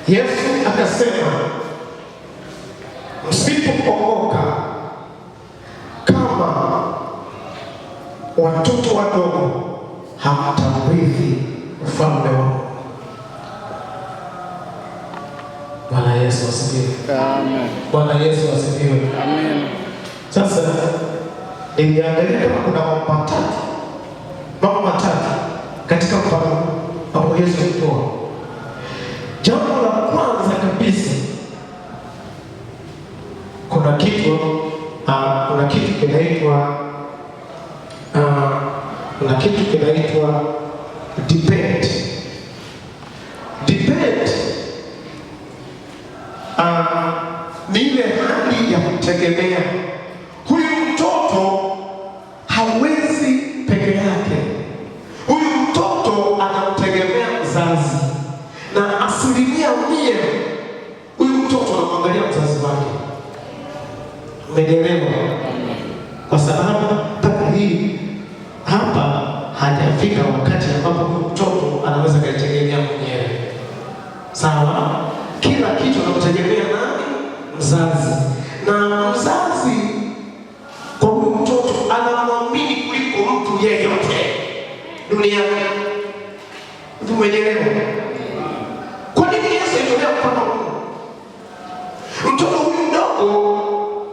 Yesu akasema, msipookoka kama watoto wadogo hamtaurithi ufalme wa Mungu. Bwana Yesu asifiwe. Amen. Bwana Yesu asifiwe. Amen. Sasa niliangalia kama kuna mambo matatu katika mfano hapo Yesu alitoa. Jambo la kwanza kabisa, kuna kitu kinaitwa depend. Ni ile hali ya kutegemea. Huyu mtoto hawezi peke yake. Huyu mtoto anamtegemea mzazi, na 100% huyu mtoto anamwangalia mzazi wake. Umeelewa? Kwa sababu mpaka hii hapa hajafika wakati ambapo huyu mtoto anaweza kujitegemea mwenyewe. Sawa? Kila kitu anamtegemea nani? Mzazi. Na mzazi kwa huyu mtoto anamwamini kuliko mtu yeyote duniani. Umeelewa? Kwa nini Yesu alitolea mfano huu? Mtoto huyu mdogo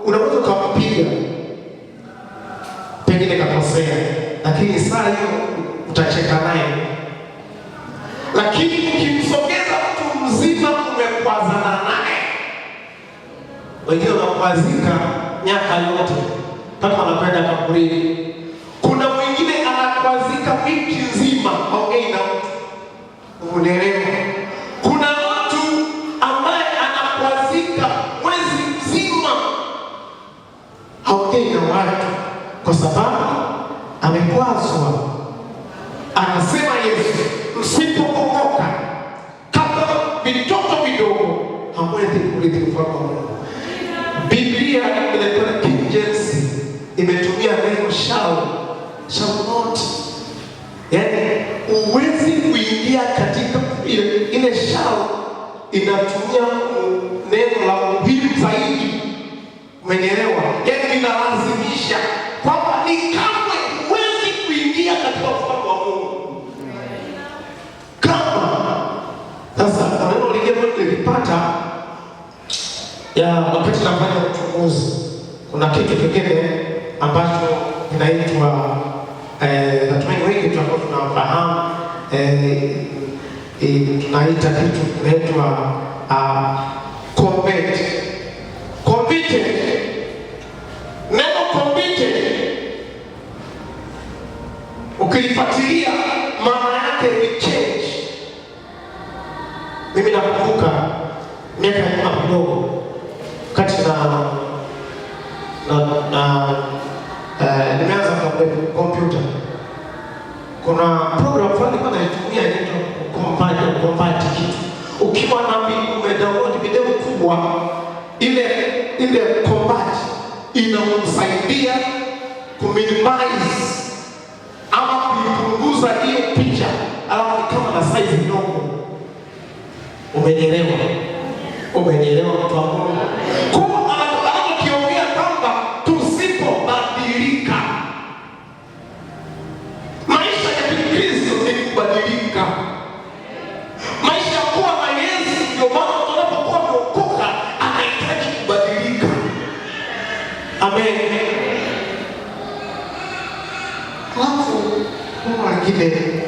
unaweza kumpiga, pengine kakosea, lakini saa hiyo utacheka naye. Lakini ukimsogeza mtu mzima, umekwazana naye, wengine wanakwazika miaka yote mpaka wanakwenda kaburini. Kuna mwingine anakwazika wiki nzima haongei na mtu. Unaelewa? Kuna mtu ambaye anakwazika mwezi mzima haongei na watu kwa sababu amekwazwa. Anasema Yesu, msipookoka kama vitoto vidogo hamwezi kurithi ufalme wa Mungu. Biblia ile King James imetumia neno shall not. Yaani uwezi kuingia katika ile shall, inatumia neno la muhimu zaidi. Umeelewa? Yaani inalazimisha kwamba ni kamwe huwezi kuingia katika ufalme wa Mungu. Kama sasa neno lingine nilipata ya wakati nafanya uchunguzi, kuna kitu kingine ambacho kinaitwa natumaini wengi tutakuwa tunafahamu, tunaita kitu kinaitwa competent. Neno competent ukilifuatilia maana yake ni change. Mimi nakumbuka miaka ya nyuma kidogo, kati nimeanza kwa kompyuta, kuna program fulani kwa naitumia inaitwa compile kitu. Ukiwa na umedownload video kubwa, ile compile inakusaidia kuminimize ama kupunguza hiyo picha, alafu kama na size ndogo. Umeelewa? Umeelewa mtu wa Mungu? Kwa anakiongea kwamba tusipobadilika, maisha ya Kikristo ni kubadilika. Maisha kuwa na Yesu, ndio maana tunapokuwa tumeokoka anahitaji kubadilika. Amen. Alafu kwa wengine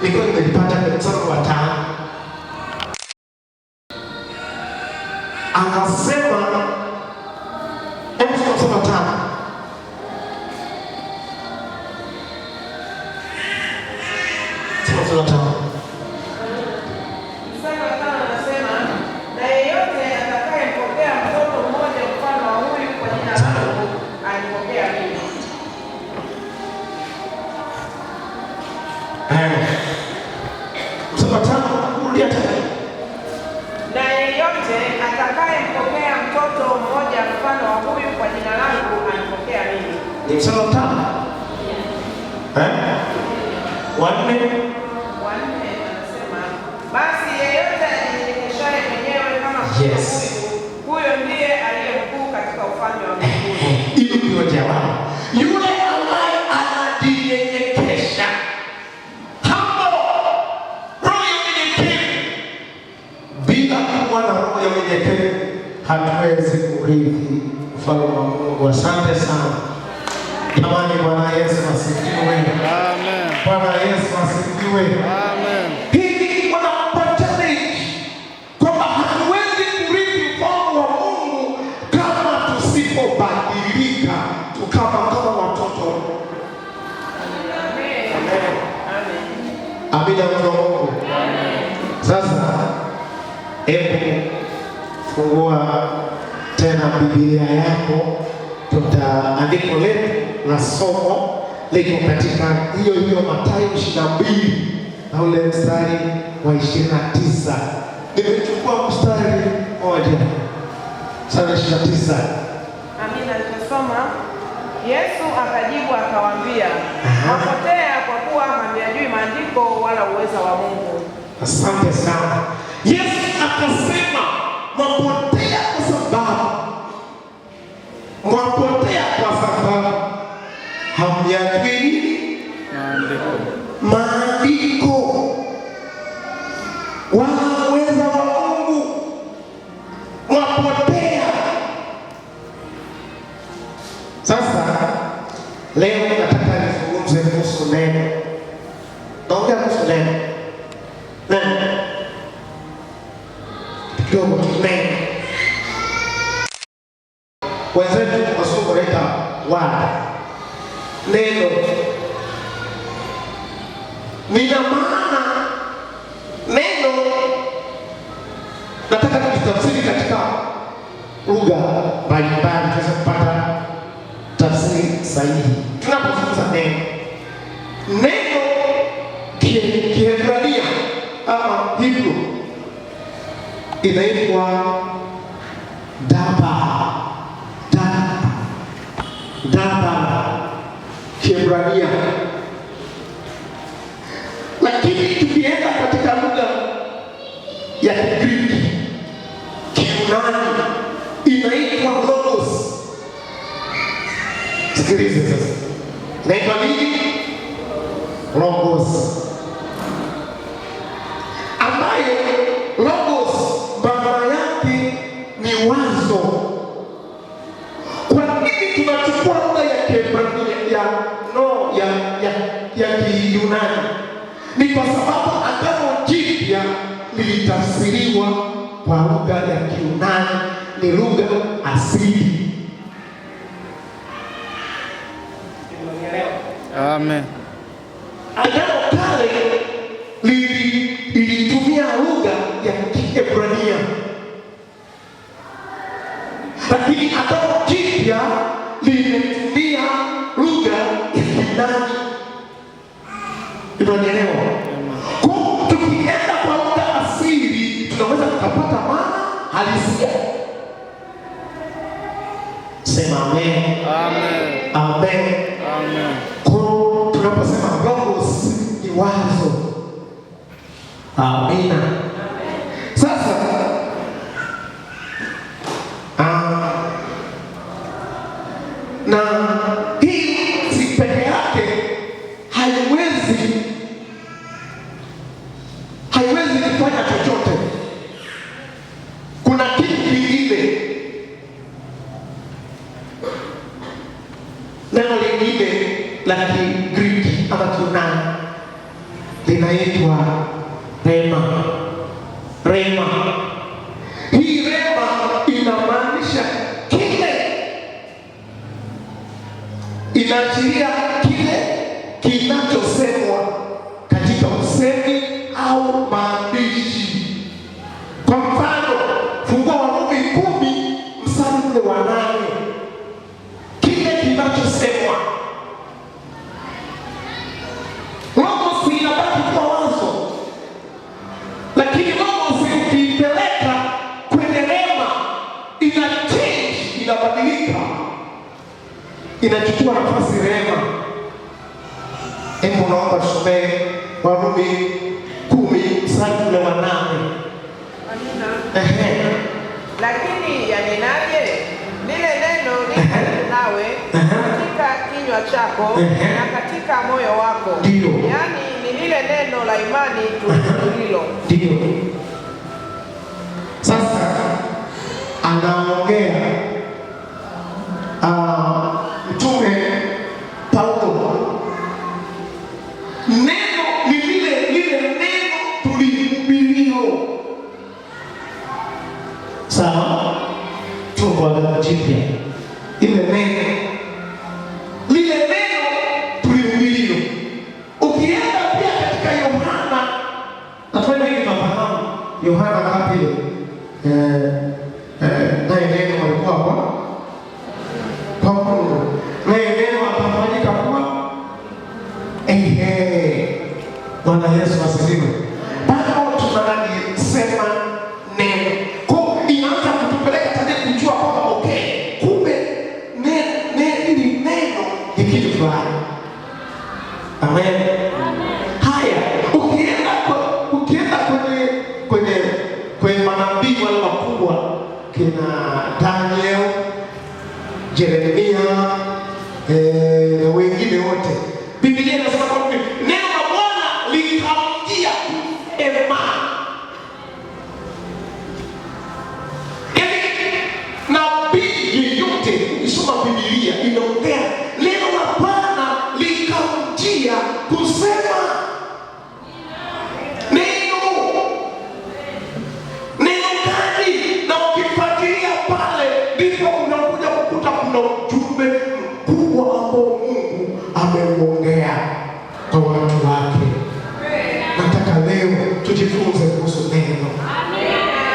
niko nimelipata kwa mstari wa 5. Anasema mstari wa 5. Mstari wa 5. Na yeyote atakayempokea mtoto mmoja mfano wa huyu kwa jina langu anipokea mimi. Ni mstari wa 5. Wanne anasema, basi yeyote ajinyenyekeshaye Yes. Huyo ndiye aliye mkuu katika ufalme wa mbinguni. Hiyo ndio jawabu. Yule ambaye anajinyenyekesha, humble, roho ya unyenyekevu. Bila kuwa na roho ya unyenyekevu hatuwezi kurithi ufalme wa Mungu. Asante sana. Jamani, Bwana Yesu asifiwe. Amen. Bwana Yesu asifiwe. Amen. Hili wanakupa challenge kwamba hatuwezi kurithi ufalme wa Mungu kama tusipobadilika kama watoto. Amen. Amen. Amina kwa Mungu. Sasa hebu fungua tena Biblia yako, tutaandiko letu la somo liko katika hiyo Mathayo 22 na ule mstari wa 29. Nimechukua mstari moja. Mstari 29. Amina. Tutasoma. Yesu akajibu akawaambia, "Mwapotea kwa kuwa hamyajui maandiko wala uweza wa Mungu." Asante sana. Yesu akasema mwapotea kwa sababu hamyajui maandiko wala uweza wa Mungu. Mwapotea. Sasa leo nataka nizungumze kuhusu neno. Naongea kuhusu neno. Kidogo neno. Wenzetu wasomo leta wada. Neno. Nina maana neno nataka kutafsiri katika lugha mbalimbali tuweze kupata tafsiri sahihi. Tunapozungumza neno Kiebrania ama Hebrew inaitwa daba Kiebrania. Lakini tukienda katika lugha ya Kigiriki, Kiyunani inaitwa logos. Sikiliza sasa. Inaitwa nini? Logos. Ambayo logos maana yake ni wazo. Kwa nini tunachukua lugha ya Kiebrania ya Kiyunani? Ni kwa sababu Agano Jipya lilitafsiriwa kwa lugha ya Kiyunani, ni lugha asili. Amen. Agano Kale lilitumia lugha ya Kiebrania, lakini Agano Jipya lilitumia lugha ya Kiyunani. Unanielewa? Kwa tukienda kwa lugha asili tunaweza kupata maana halisia. Sema amen. Amen. Amen. Amen. Kwa tunaposema logos ni wazo. Amina. Sasa na hii si peke yake haiwezi kufanya chochote. Kuna kitu kingine, neno lingine la Kigiriki ama Kiyunani linaitwa rema. Hii rema inamaanisha inaashiria kile kinachosemwa katika usemi au maandishi. Kwa mfano, fungua Warumi 10 mstari wa 8. Kile kinachosemwa. Logos inabaki kwa wazo, lakini logos ukiipeleka kwenye rema ina change, inabadilika, inachukua nafasi rema. Hebu naomba tusomee Warumi 10 mstari wa 8. hii yanenaje? Lile neno liko karibu nawe, katika kinywa chako na katika moyo wako. Yaani ni lile neno la imani tulilo. Ndio. Sasa anaongea Mtume Paulo. Neno ni lile neno tulihubiriwa. Sawa? Tuko Agano Jipya. Lile neno tulihubiriwa. Ukienda pia katika Yohana, nataka hivi mafahamu Yohana ngapi? Naye neno alikuwa kwa Mungu. Naye neno akafanyika kuwa Bwana Yesu asifiwe. Bado tunasema neno. Kwa inaanza kutupeleka tena kujua kwamba kumbe hili neno ni kitu fulani. Amen. Haya, ukienda kwenye manabii wale wakubwa kina Daniel, Yeremia na wengine wote, Biblia inasema kwamba neno la Bwana likamjia kusema. Nabii yeyote ukisoma Biblia inaongea neno la Bwana likamjia kusema. Neno gani? Na ukifuatilia pale ndipo unakuja kukuta kuna ujumbe mkubwa ambao Mungu ameuongea kwa watu wake. Nataka leo tujifunze kuhusu neno.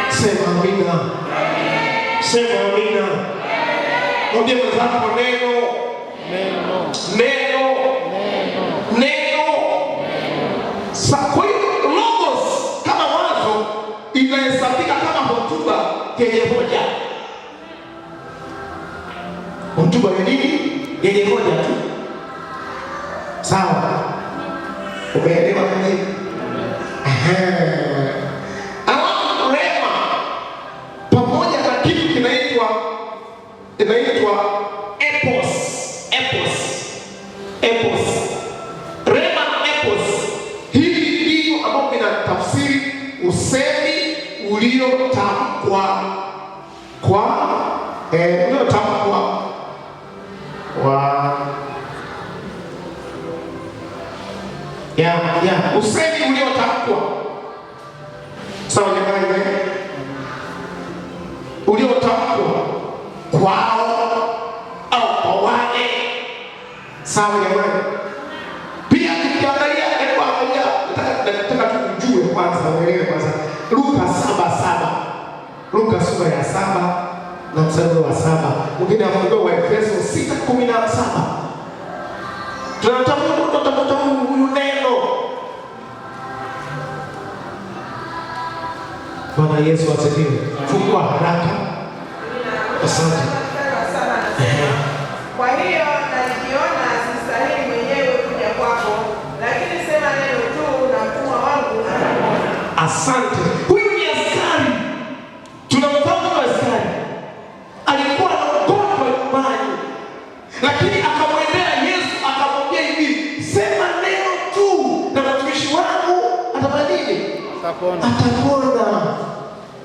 Sema amina. Sema amina. Mwambie mwenzako neno. Kwa hiyo logos kama wazo inahesabika kama hotuba yenye hoja. Hotuba ya nini? Yenye hoja tu. Sawa? Umeelewa nini? Alafu rema pamoja na kitu kinaitwa epos. Rema na epos. Hili ndilo ambalo vinatafsiri usemi uliotamkwa usemi uliotamkwa. Sawa jamani? Uliotamkwa kwao au kwa wale. Sawa jamani? Pia tukiangalia nataka tujue kwanza, uelewe kwanza Luka 7:7. Luka sura ya 7 na mstari wa 7. Mwingine afungue wa Efeso 6:17. Tunatafuta huyu neno. Bwana Yesu asifiwe. Fungua haraka. Asante. Kwa hiyo nalijiona sistahili mwenyewe kuja kwako, lakini sema neno tu na mtumwa wangu atapona. Asante. Huyu ni askari. Tunamfahamu askari. Alikuwa anaogopa nyumbani. Lakini akamwendea Yesu akamwambia hivi, sema neno tu na mtumishi wangu atapona nini? Atapona.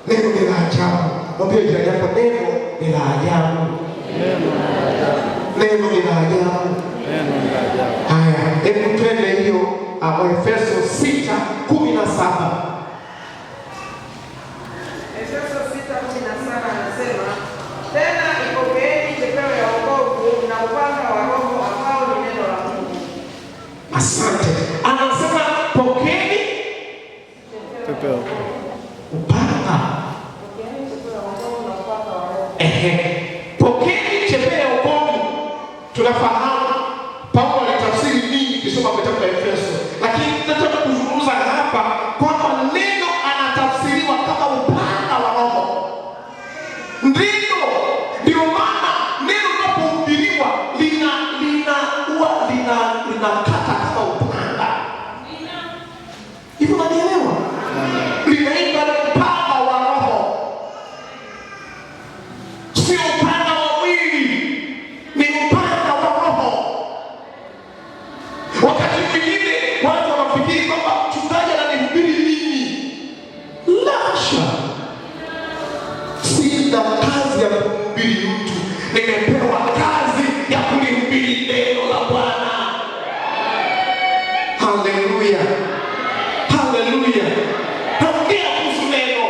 Neno ni la ajabu. Mwambie jirani yako, neno ni la ajabu. Neno ni la ajabu. Haya, hebu twende hiyo Efeso 6:17. Efeso 6:17 anasema, tena ipokeeni chepeo ya wokovu na upanga wa Roho ambao ni neno la Mungu. Asante. Anasema pokeeni chepeo. Upanga. Pokeeni chepeo ya wokovu. Tunafahamu Paulo alitafsiri nini kisoma kitabu cha Efeso. Lakini nataka kuzungumza hapa kwamba neno anatafsiriwa kama upanga wa Roho. Ndio maana neno linapohubiriwa linakata kama upanga. Hivyo unanielewa? Linaitwa upanga wa Roho. sina kazi ya kuhubiri mtu, nimepewa kazi ya kulihubiri neno la Bwana. Haleluya, haleluya. Naongea kuhusu neno.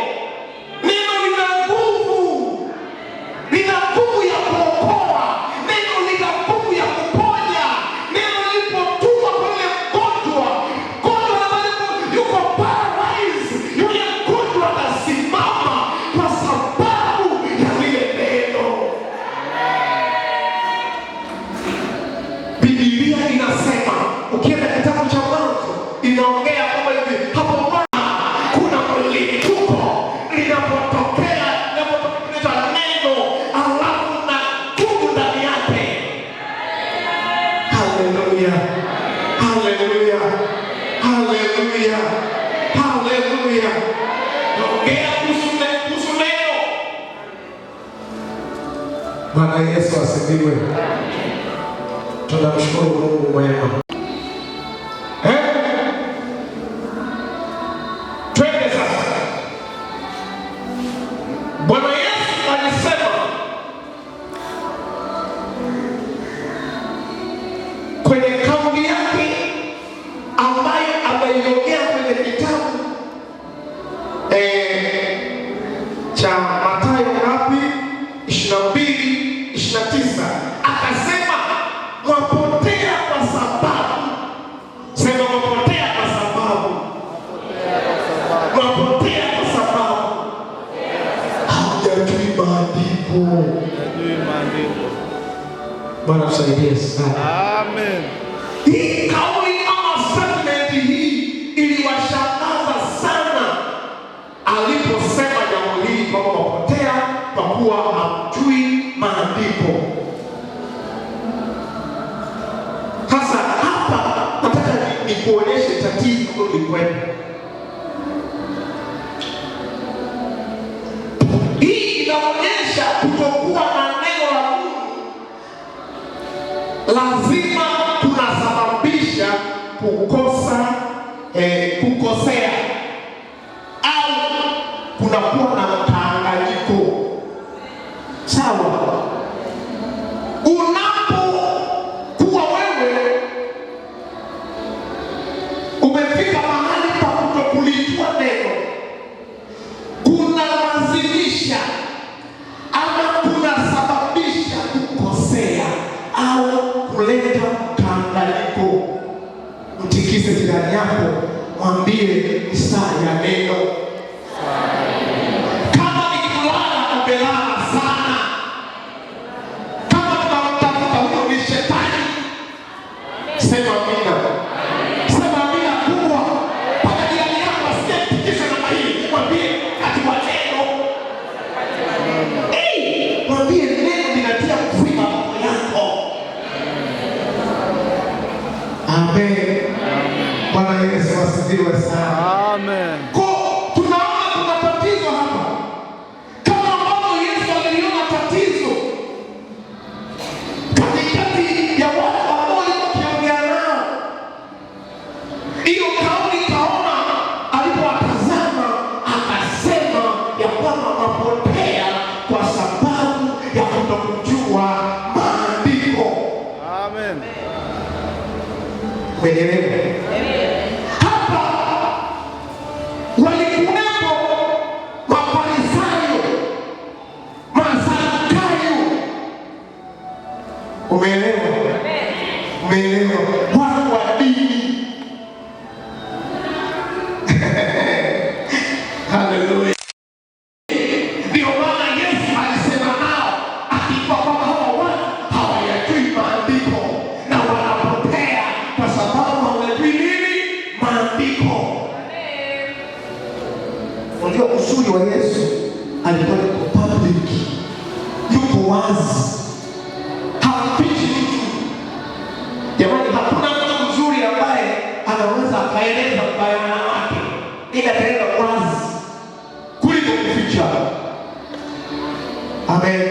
Neno lina nguvu, lina nguvu ya kuokoa, neno lina nguvu ya kuponya. Neno lilipotumwa kwa yule mgonjwa, yuko paralyzed, yule mgonjwa akasimama kwa sababu ya lile neno. Biblia inasema, ukienda kitabu cha Mwanzo inaongea kwamba hivi hapo mwanzo kuna mlipuko linapotokea neno alafu na nguvu ndani yake. Haleluya, haleluya, haleluya, haleluya. Naongea kuhusu neno. Bwana Yesu asifiwe. Tunamshukuru Mungu mwema. Twende sasa. Bwana Yesu alisema kwenye kauli yake ambayo ameiongea kwenye kitabu cha Mathayo ngapi? 22:29. Akasema mwapotea kwa sababu, sema mwapotea kwa sababu, mwapotea kwa sababu hamjui maandiko. Bwana tusaidie sana. Amen. Hii kauli ama statement hii iliwashangaza sana aliposema jambo hili kwamba wapotea kwa kuwa hamjui maandiko. Sasa hapa nataka nikuonyeshe tatizo lilikuwepo. Hii inaonyesha kutokuwa na neno la Mungu lazima kunasababisha kukosea au kunakuwa na mkanganyiko. Sawa? Unapokuwa wewe umefika mahali pa kutokulijua neno, kunalazimisha ama kunasababisha kukosea au kuleta mkanganyiko. Mtikise jirani yako, mwambie ni saa ya neno. Kama ni kulala, umelala sana. Kama tunamtafuta huyo ni shetani, sema amina. Sema amina kubwa. Paka jirani yako asiyetikisa namna hii, mwambie ati wa neno. Mwambie neno linatia uzima moyo yako. Amen. Bwana Yesu asifiwe sana. Amen. Tunaona kuna tatizo hapa. Kama ambavyo Yesu aliona tatizo katikati ya watu ambao wakiongea nao. Hiyo kauli kaona alipowatazama akasema ya kwamba wapotea kwa sababu ya kutokujua maandiko. Amen. Umeelewa? Hapa walikuwepo Mafarisayo, Masadukayo. Umeelewa? Umeelewa? Watu wa dini. Haleluya. Ndio maana Yesu alisema nao akiwa kwamba hawa watu hawayajui maandiko na wanapotea kwa sababu hawajui nini? Maandiko. Unajua uzuri wa Yesu, alikuwa yuko public, yuko wazi, hafichi mtu. Jamani, hakuna mtu mzuri ambaye anaweza akaeleza ubaya wake ila ataenda wazi kuliko kuficha. Amen.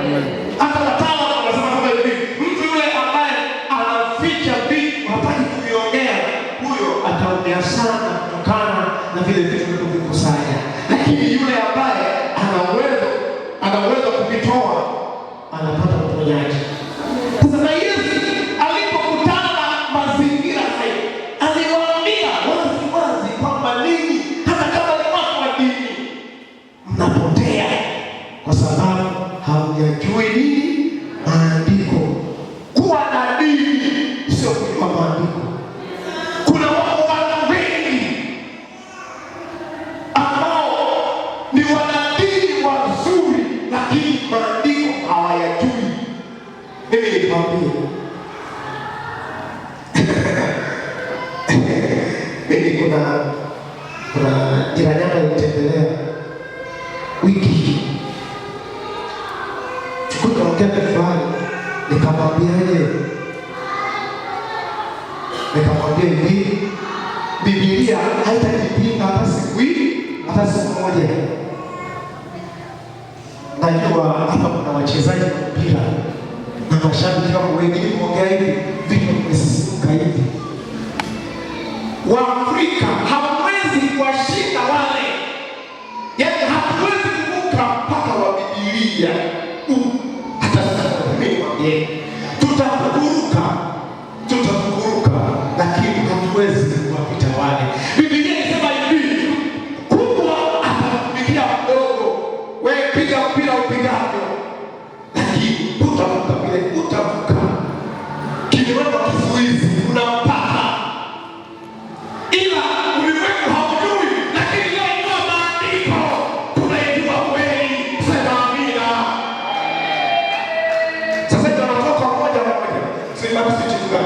Amen. Hata wataalamu wanasema kama hivi, mtu yule ambaye anaficha vitu hataki kuviongea, huyo ataongea sana kutokana na vile vitu vilivyokusanya. Lakini yule ambaye ana uwezo anaweza kuvitoa, anapata uponyaji. Sasa na Yesu alipokutana na mazingira haya, aliwaambia wazi wazi kwamba ninyi hata kama ni watu wa dini mnapotea kwa sababu hamjui nini maandiko. Kuwa na dini sio kujua maandiko. Kuna watu wengi ambao ni wanadini wazuri, lakini maandiko hawayajui. Mimi nikwambie, mimi kuna jirani yangu alinitembelea wiki hii, tukaongea fulani, nikamwambia hivi, Biblia haitajipinga hata siku hii, hata siku moja. Najua hapa kuna wachezaji wa mpira na mashabiki kama wengine kuongea hivi vitu vimesisimuka hivi. Waafrika hawawezi kuwashinda wale, yaani hatuwezi kuvuka mpaka wa Biblia. Hata sasa mimi mwambie, tutakuruka, lakini hatuwezi kuwapita wale. Biblia inasema hivi, kubwa atakupigia mdogo, wewe piga mpira upigavyo, lakini utavuka vile, utavuka. Kimewekwa kizuizi, unampata, ila ulimwengu haujui, lakini leo inua maandiko, tunaijua kweli. Sema amina. Sasa tunatoka moja sema tusichukue.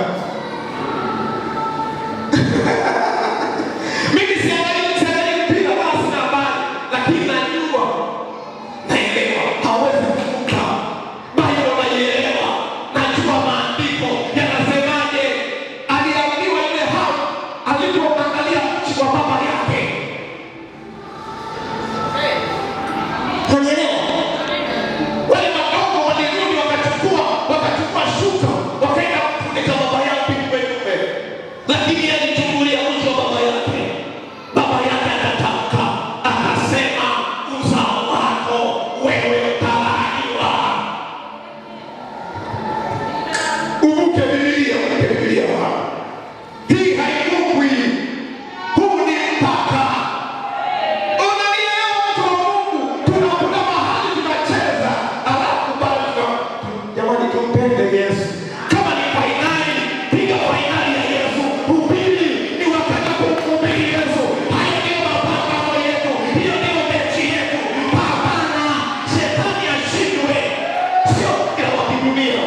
Mimi siangalii mpira wala sina habari, lakini naelewa hawezi kuvuka. Bali wanaielewa, najua maandiko yanasemaje. Aliambiwa ile hao alipoangalia mchi wa baba yake. Unanielewa? Wale madogo walirudi wakachukua shuka, wakaenda kufunika baba yao pembeni, lakini alichukulia mchi wa baba yake. Baba yake akatamka, akasema, uzao wako wewe utalaaniwa. Uvuke Biblia wako. Hii haivukwi. Huu ni mpaka. Unanielewa watu wa Mungu? Tunakuta mahali tunacheza, alafu bado jamani tumpende Yesu. Kama ni fainali, piga fainali ya Yesu. Upili ni wakati wa kumhubiri Yesu. Haya ndio mapambano yetu. Hiyo ndio mechi yetu. Pambana, shetani ashindwe. Sio kila wa kidunia.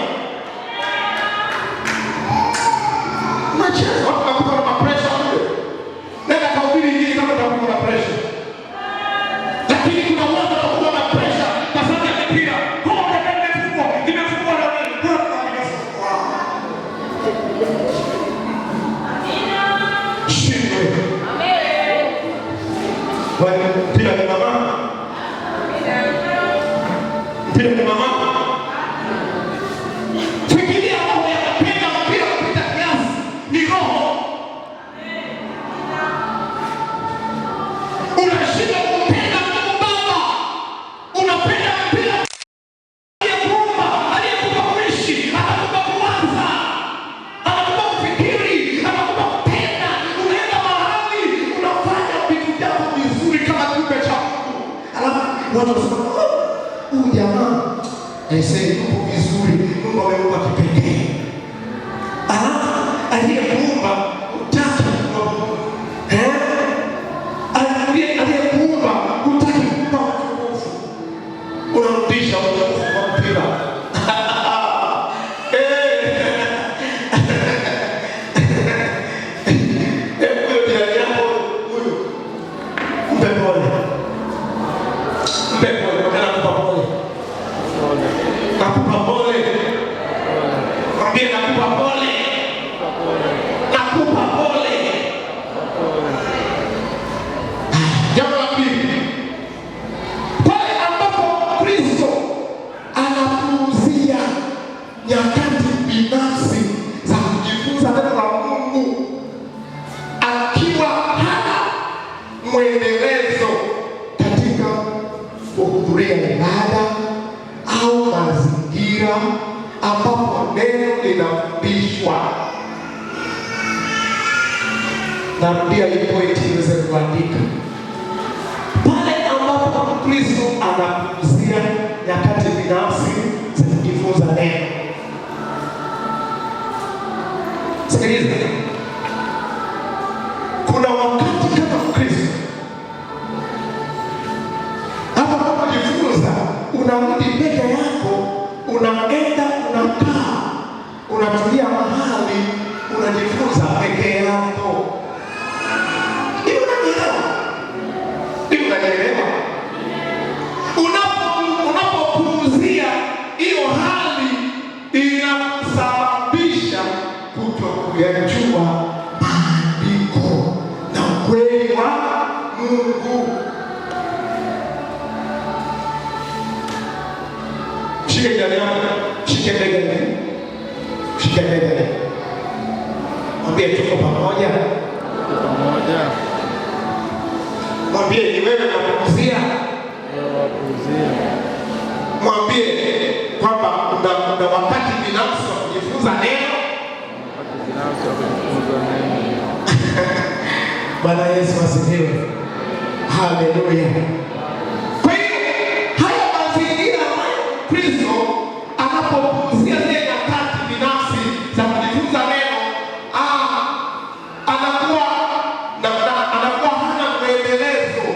Unacheza, watu wanakuwa na pressure kule. Nenda kahubiri injili kama utakuwa na pressure. Lakini kuna watu wanakuwa na pressure kwa sababu ya mpira. Kwa nimefungwa na nini? Shindwe. Wewe mpira ni mama. Mpira ni mama. Fikiria mambo ya kupenda mpira kupita kiasi. Ni roho. Unashinda kupenda Mungu Baba. Unapenda mpira. Aliyekupa kuishi, anakupa kuanza, anakupa kufikiri, anakupa kupenda. Unaenda mahali, unafanya vitu vyako vizuri kama kiumbe cha Mungu. Alafu watu wanasema, huyu jamaa aisee yuko vizuri, Mungu amempa kipekee. Alafu aliyekuumba hutaki kumpa Mungu. Aliyekuumba hutaki kumpa utukufu. Unarudisha utukufu kwa mpira. Huyo jirani yako huyo, mpe pole. Mpe pole, nakupa pole. Nakupa pole. Mwambie nakupa pole. Nakupa pole. Jambo la pili, pale ambapo Kristo anapuuzia nyakati binafsi za kujifunza neno la Mungu, akiwa hana mwendelezo katika kuhudhuria ibada ambapo neno linafundishwa. Narudia hii point niweze kuandika. Pale ambapo Kristo anapumzia nyakati binafsi za kujifunza neno. Sikiliza. Kuna wakati kama Kristo hapa unapojifunza, unarudi peke yako, unaenda unakaa, unatulia mahali, unajifunza peke yako. Hiyo unanielewa? Unapopumzia, hiyo hali inasababisha kutokuyajua maandiko na ukweli wa Mungu. Shike jirani yako, shike bega, shike bega. Mwambie tuko pamoja. Mwambie ni wewe unapumzia. Mwambie kwamba una wakati binafsi wa kujifunza neno. Bwana Yesu asifiwe. Haleluya. Kwa hiyo haya mazingira ambayo Kristo anapopumzia zile nyakati binafsi za kujifunza neno, anakuwa hana mwendelezo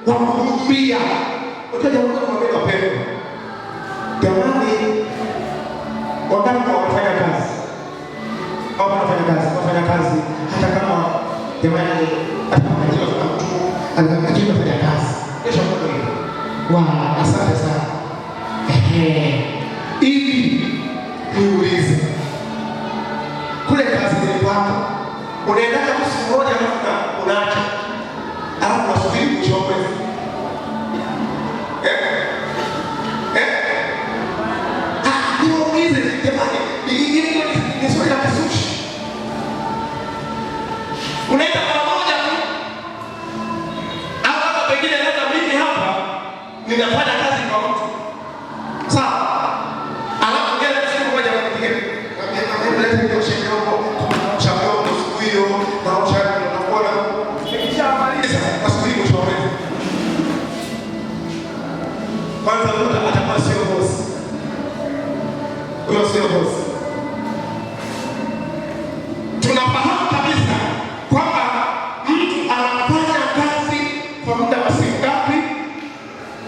wa kuhubia. Unajua jamani, mwambie wapendwa, jamani, wakati wanafanya kazi au wanafanya kazi hata kama jamani, hata kama ajira kwa mtu anajua kufanya kazi. Kesho kwa asante sana. Ili niulize, kule kazi nilipata, unaenda kama siku moja unaacha, alafu unasubiri mwisho wa mwezi. Niulize jamani, ni swali la kisushi. Unaenda mara moja tu, au hata pengine labda mimi hapa ninafanya kazi kwa mtu. Sawa. Alafu ngine siku moja mwingine ameleta hiyo shida huko, chakao siku hiyo na ushari unakuona. Nikishamaliza nasubiri mwisho wa mwezi. Kwanza mtu atakuwa sio boss. Huyo sio boss. Tunafahamu kabisa kwamba mtu anafanya kazi kwa muda wa siku ngapi?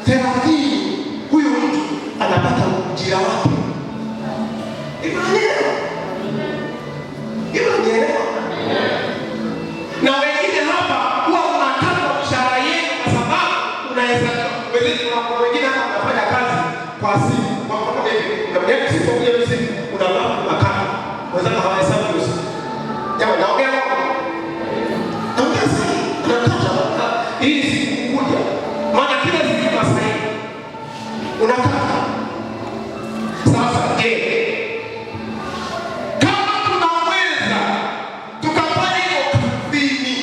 30. Huyu mtu anapata ujira wake. Imeelewa? Na wengine hapa huwa unakata mshahara yenu kwa sababu unaweza wengine hapa wanafanya kazi kwa siku. Kwa mfano hivi, unamwambia siku moja usiku unalala makao. Wenzako hawahesabu usiku. Jamani, naongea hapo. Naongea sasa. Unakata hii siku kuja. Maana kila siku masaa unakata. Sasa kama tunaweza tukafanya hiyo kafini,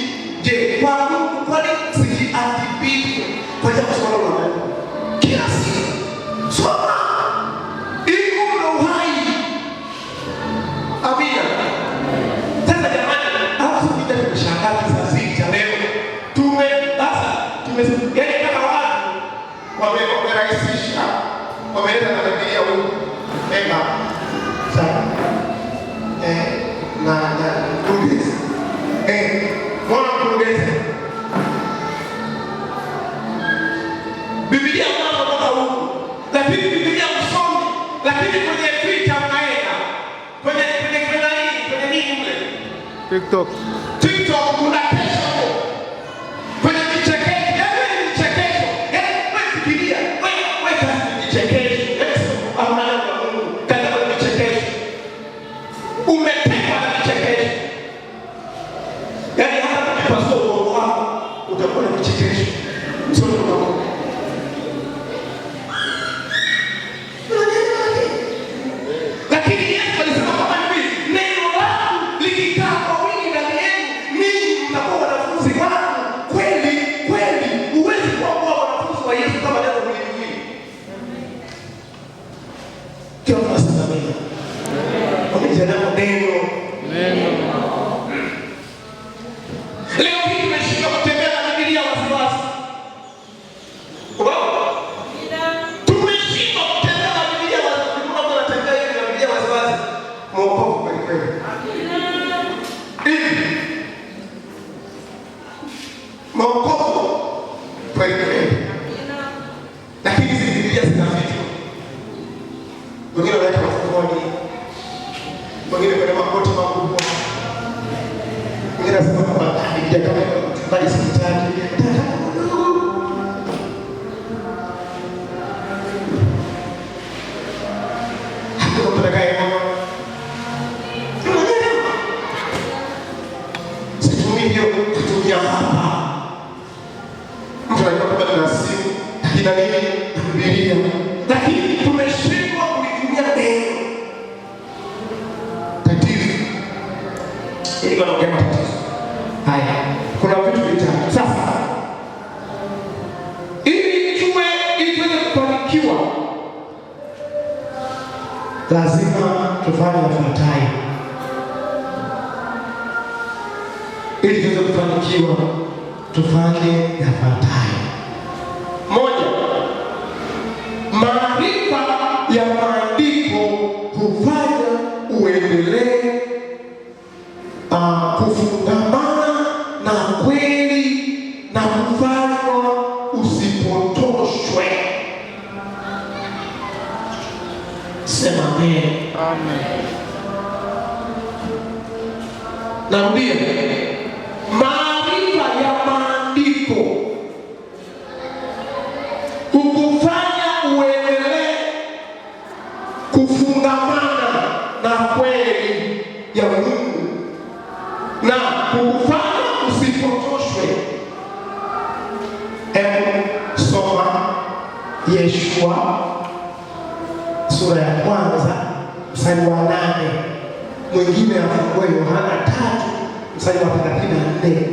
kwa Mungu kwani sijiadhibiwe kwa jambo swala la Mungu kila siku. Soma ili uwe uhai. Amina. Sasa jamani, hapo sisi tunashangaa kizazi cha leo. Yaani kama watu wamerahisisha, wameleta na Biblia huko. Ema. Sawa. Na kuuliza. Mbona kuuliza? Biblia unatoka huko. Lakini Biblia usomi, lakini kwenye Twitter unaenda. Kwenye nini mle? TikTok kuna kesho. Kwenye vichekesho, wewe vichekesho. Wewe fikiria, wewe kazi vichekesho. Yesu amana kwa Mungu, kaza kwa vichekesho. Umetekwa na vichekesho. Yaani hata ukipasua uongo wako, utakuwa na vichekesho. Sio uongo. Lakini Yesu alisema kwamba neno langu likikaa kwa wingi ndani yenu, ninyi mtakuwa na nini? Biblia. Lakini tumeshindwa kulitumia neno. Tatizo. Ili kwa naongea tatizo. Haya, kuna vitu vitatu. Sasa ili tuweze kufanikiwa lazima tufanye yafuatayo. Ili tuweze kufanikiwa tufanye yafuatayo. Moja, maarifa ya maandiko hufanya uendelee kufungamana na kweli na kufanywa usipotoshwe. Sema amen. Amen. Narudia, maarifa ya maandiko hukufanya uendelee kufungamana na kweli ya Mungu na kufanya usipotoshwe. Soma Yeshua sura ya kwanza mstari wa 8. Mwingine afungue Yohana 3 mstari wa 34.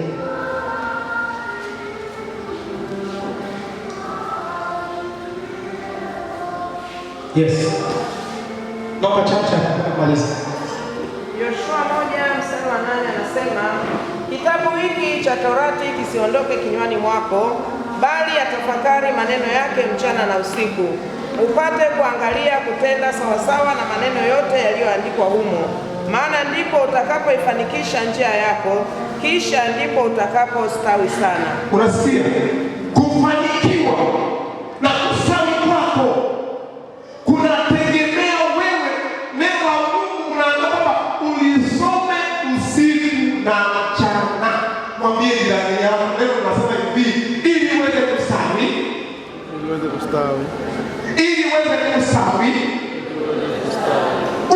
Yes. Naomba chacha kumaliza. Yoshua 1 mstari wa 8 anasema, kitabu hiki cha Torati kisiondoke kinywani mwako, bali yatafakari maneno yake mchana na usiku, upate kuangalia kutenda sawasawa na maneno yote yaliyoandikwa humo, maana ndipo utakapoifanikisha njia yako, kisha ndipo utakapostawi sana. Unasikia? Kufanikiwa na kustawi kwako kunategemea wewe. Neno la Mungu unaomba ulisome usiku na mchana. Mwambie jirani yako, neno linasema hivi, ili uweze kustawi,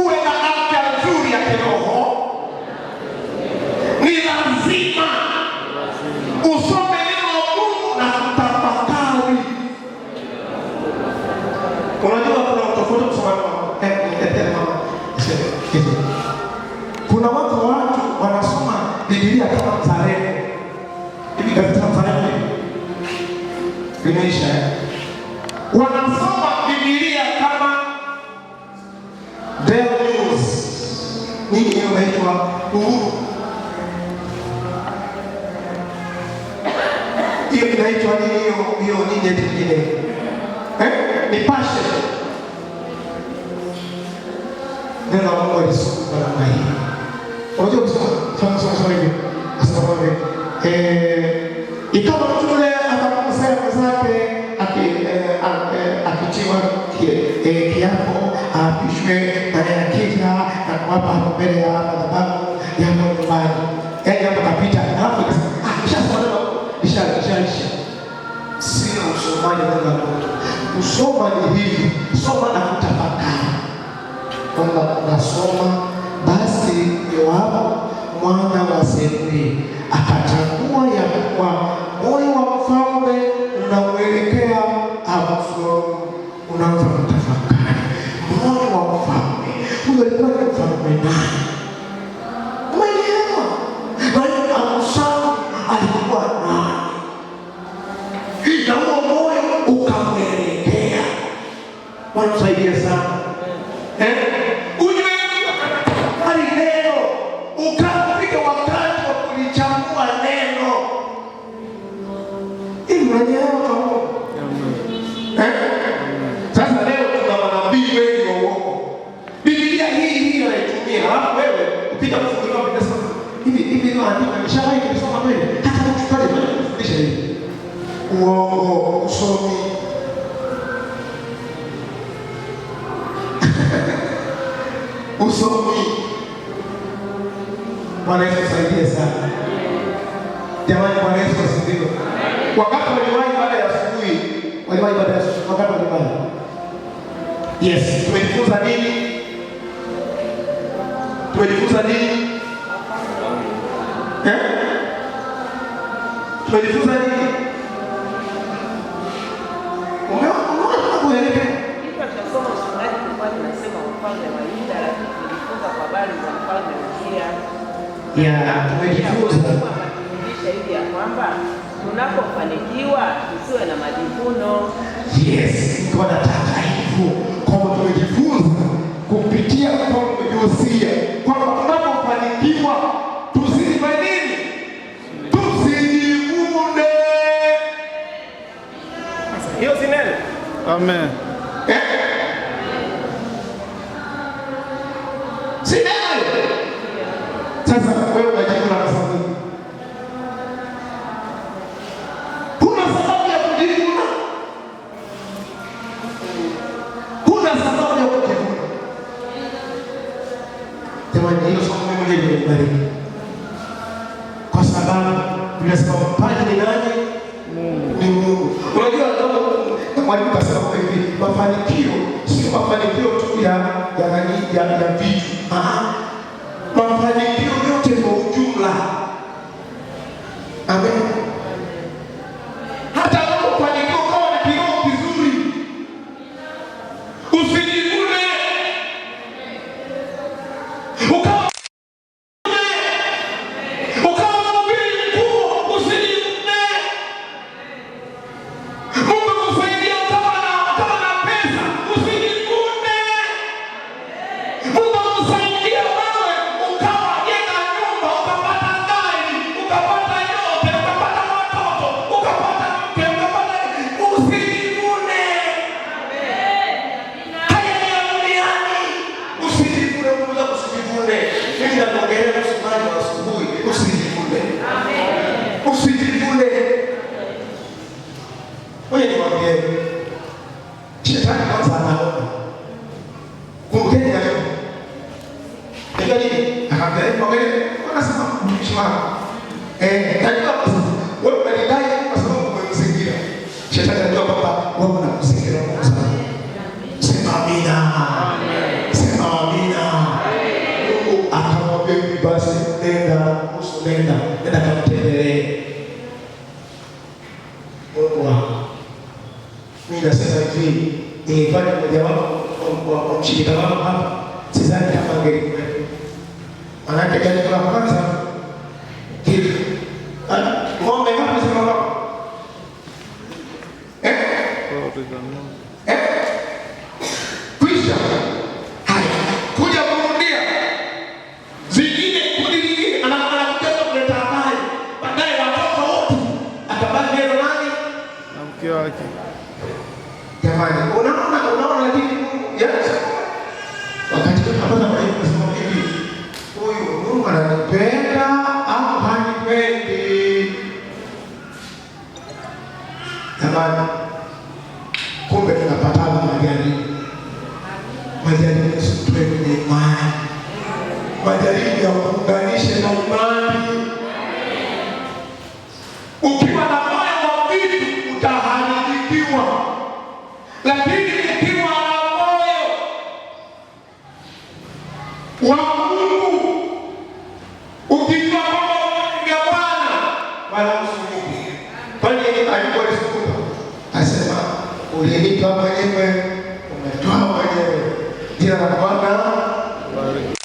uwe na afya nzuri ya kiroho, ni lazima usome neno la Mungu na kutafakari. Unajua kuna tofauti kusoma kuna watu wanasoma Biblia kama mzalendo. Hivi kabisa mzalendo limeisha. Wanasoma Biblia kama Daily News. Nini hiyo inaitwa? Uhuru. Hiyo inaitwa nini hiyo nini nyingine? Nipashe. Neno la Mungu alisoma kwa namna hii. Unajua kusoma hivi. Asema ikawa mtu yule akamsema mwenzake akitiwa kiapo apishwe na akija na kuwapa hapo mbele ya madhabahu ya nyumbani. Yaani hapo kapita alafu akasema nishaisha. Sio usomaji wa Mungu. Usoma ni hivi, soma na kutafakari. Kwamba unasoma basi Yoabu mwana wa Seruya akatambua ya kuwa moyo wa mfalme unauelekea Absalomu. Unaanza kutafakari moyo wa mfalme, huyo alikuwa ni mfalme nani? Umeelewa? Maana Absalomu alikuwa nani? Na huo moyo ukamwelekea. Wanasaidia sana. Sasa leo kuna manabii wengi wa uongo. Biblia hii anaitumia. Alafu wewe upita kufunguliwa Biblia sasa. Hivi ndio andiko nimeshawahi kusoma kweli. Hata tukipale kufundisha hivi. Uongo, usomi. Usomi. Bwana Yesu asaidie sana. Jamani, Bwana Yesu asifiwe. Wakati waliwahi baada ya asubuhi, wakati waliwahi. Yes, tumejifunza nini? Tumejifunza nini? Tumejifunza nini? mfalme wa Yuda, lakini tulijifunza kwa habari za mfalme Uzia. Tumejifunza hivi ya kwamba tunapofanikiwa tusiwe na majivuno. Yes, niko nataka hivyo. Kwa tumejifunza kupitia mfalme Uzia kwamba tunapofanikiwa tusifanye nini? Tusijivune. Hiyo si neno? Amen. Si neno. Sasa wewe unajivuna kwa sababu huna sababu ya kujivuna. Huna sababu ya kujivuna. Jamani, hiyo somo mimi nimelibariki. Kwa sababu tunasema mpaji ni nani? Mungu. Ni Mungu. Unajua mwalimu kasema hivi, mafanikio sio mafanikio tu ya vitu. Mafanikio yote kwa ujumla. Amen. Hata unapofanikiwa kama na kiroho kizuri, usijivune. Ukawa mhubiri mkuu, usijivune. Mungu akusaidia ukawa na pesa, usijivune. Mungu akusaidia wewe ukawa jenga nyumba, ukapata gari, ukapata yote, ukapata watoto, ukapata mke, usijivune. Haya ni ya duniani. Usijivune, Mungu usijivune. Mimi naongelea msumari wa asubuhi, usijivune. Usijivune. Wewe ni mwambie. Shetani kwanza anaona. Kumbukeni leo. Ndio nini? Akaambia kwa wewe, unasema mtumishi wako. Tajua wewe unadai kwa sababu umemzingira. Shetani anajua kwamba wewe unamzingira kwa sababu. Sema amina. Amen. Sema amina. Mungu akamwambia basi nenda kamtembelee. Mungu wako. Mimi nasema hivi, nilifanya mojawapo wa mshirika wangu hapa, sidhani kama angelikuwa. Maanake gani kwa kwanza? Hivi. Ng'ombe ngapi zinaona? Kwisha. Haya. Kuja kurudia. Zingine kudili anakuja kuleta habari. Baadaye watoto wote atabaki neno nani? Na mke wake. Jamani, unaona lakini Mungu wakati tunapata mwalimu kusema hivi, huyu Mungu ananipenda au hanipendi? Jamani, kumbe tunapata majaribu yasitupe kwenye imani, majaribu ya kuunganisha na imani. Ukiwa na moyo wa vitu utaharibikiwa, lakini ukiwa na moyo wa Mungu, ukijua kwamba ya Bwana wala usumbuki. Kwani alikuwa alisumbuka? Asema ulinipa mwenyewe, umetoa mwenyewe. Jina la Bwana bariki.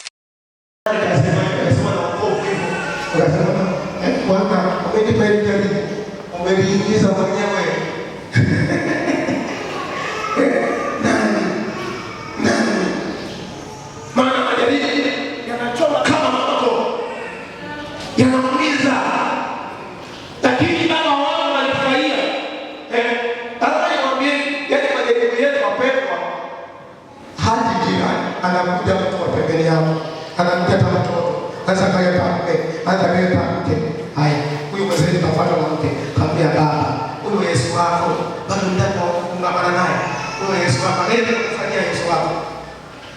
Akasema na wokovu hivyo. Akasema Bwana umenipa hili jaribu, umeniingiza mwenyewe. Nani? Maana majaribu yanachoma kama moto, yanaumiza, lakini baba wao walifurahia. Hata niwaambie, yale majaribu yetu wapendwa, hadi jirani anakuja mtu wa pembeni yako, anakuja hata mtoto, sasa kaleta mke, hata kaleta mke. Haya, huyu mzee tafuta na mke, kaambia baba, huyu Yesu wako bado ndako ungamana naye. Huyu Yesu wako nenda kufanyia Yesu wako.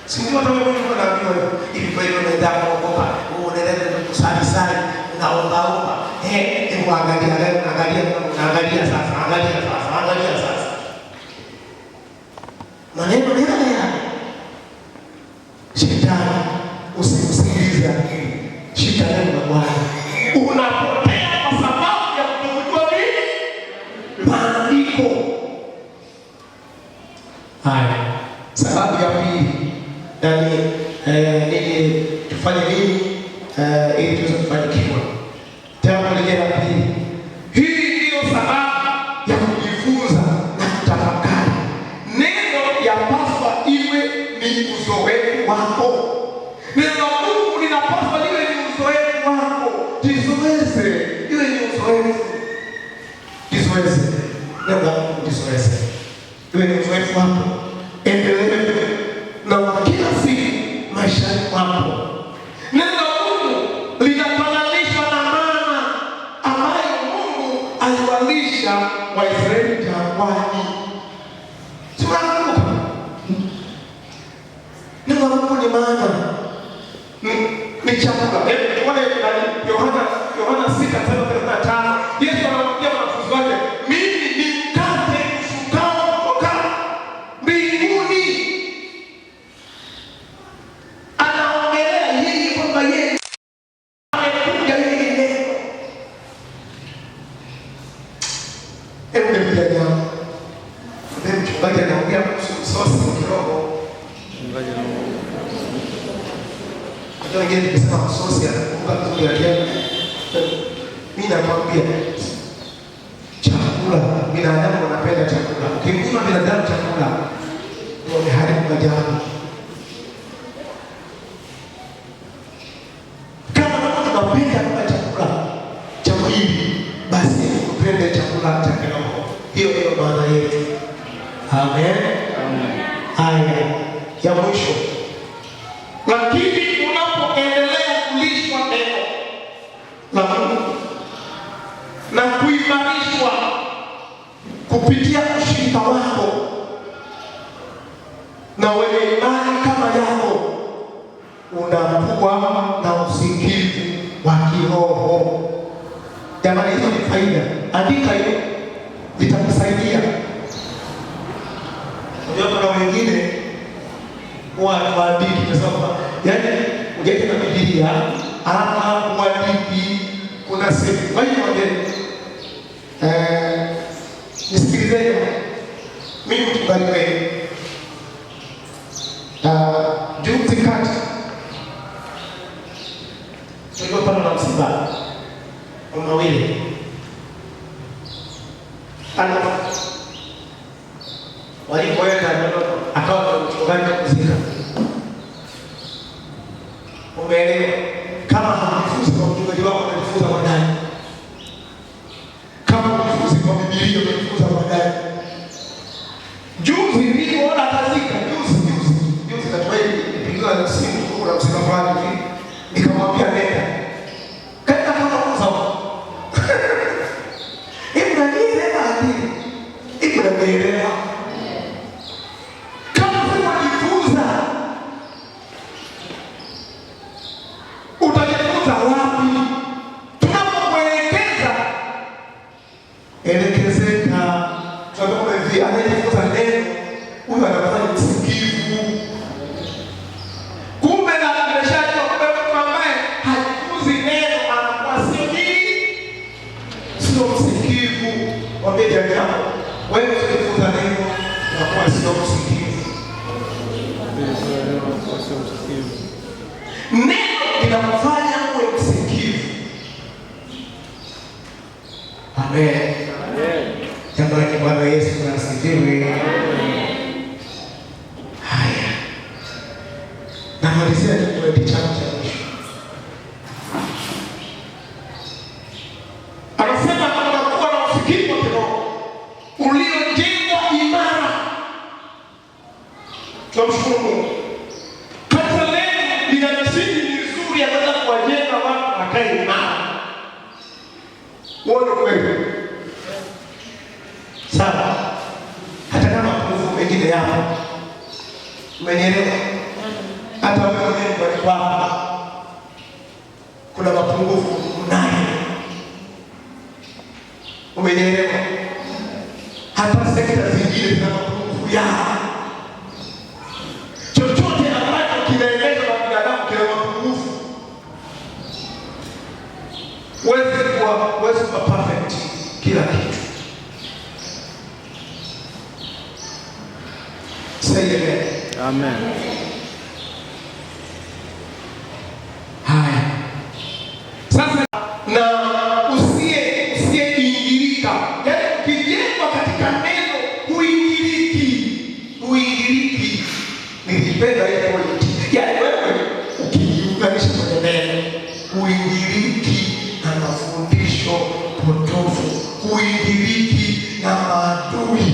Si ndio watu wengi wanaambiwa hivi, kwa hiyo nenda kuokoka, unaendelea kusali unaomba. Hebu angalia sasa. Maneno ni haya. Shetani usimsikilize akili. Shika neno la Bwana. Unapotea kwa sababu ya kutokujua nini? Maandiko. Haya. Sababu ya pili, yani ili tufanye nini ili tuweze kufanikiwa. Jambo lingine la pili, hii ndiyo sababu ya kujifunza na kutafakari. Neno yapaswa iwe ni uzoefu wako. Neno la Mungu linapaswa liwe ni uzoefu wako. Jizoeze, iwe ni uzoefu. Jizoeze. Neno la Mungu jizoeze, iwe ni uzoefu wako. Endelee na wa kila siku maishani mwako. Neno la Mungu linafananishwa na mana ambayo Mungu aliwalisha Waisraeli jangwani. Tunakumbuka neno la Mungu ni mana, ni chakula. Yohana 6:35 Yesu anamwambia wanafunzi wake, mimi ni mkate ushukao kutoka mbinguni. Anaongelea yeye kwamba yeye amekuja yeye neno. Hebu nipige nyama. Ndio mchungaji anaongea kuhusu sosi kiroho. Mchungaji anaongea. Ndio ngine nikisema sosi anakumbuka kitu ya jana. Mimi nakwambia chakula, binadamu wanapenda chakula. Ukimnyima binadamu chakula, ndio umeharibu majambo. Unapenda kula chakula cha mwili, basi upende chakula cha kiroho. Hiyo ndiyo maana yetu. Amen. Haya ya mwisho, lakini unapoendelea kulishwa neno la Mungu na kuimarishwa kupitia ushirika wako na wenye imani kama yako, unakuwa na usikivu wa kiroho. Jamani, hizo ni faida. Andika hiyo, litakusaidia. Ndio kuna wengine waandiki nasema, yaani ujaje na Biblia ama kuandiki kuna sehemu. Kwa hiyo nisikilizeni mimi mchungaji wenu. Juzi kati tulipopata na msiba mawili, walipoweka akawa mchungaji kuzika. Umeelewa? Kama hakufunza kwa mchungaji wako, unajifunza kwa nani? Kama unajifunza kwa Biblia, unajifunza kwa nani? Juzi nilipoona atazika, juzi katuwai nipigwa na simu kuna msiba fulani hivi, nikamwambia nenda. Kaenda kama kwanza. Hebu na nini nenda akili? Hebu na kuelewa. Kama unajifunza, utajifunza wapi? Tunapokuelekeza, elekezeka. Tunapokuwa hivi, anajifunza neno, huyu anafanya msikivu. Kumbe na nimeshajua kwa mtu ambaye hajifunzi neno anakuwa sio msikivu. Mwambie jirani yako, wewe ukijifunza neno unakuwa sio msikivu. Neno linakufanya uwe msikivu. Amen. Jamani, Bwana Yesu asifiwe. Haya, namalizia kwenye kitabu cha mwisho. Anasema unakuwa na usikivu wa kiroho uliojengwa imara. Tunamshukuru Mungu. Kanisa letu lina misingi mizuri ya kuweza kuwajenga watu wakae imara. Uone kweli. Sawa. Hata kama nguvu mengine yapo. Umenielewa? Hata wewe mwenyewe kwa hapa kuna mapungufu unayo. Umenielewa? Hata sekta zingine zina mapungufu yao. Chochote ambacho kinaelezwa na binadamu kina mapungufu. Huwezi kuwa perfect kila kitu. Say amen. Amen. ukipenda ile point, yaani wewe ukiunganisha kwenye neno, uingiliki na mafundisho potofu, uingiliki na maadui.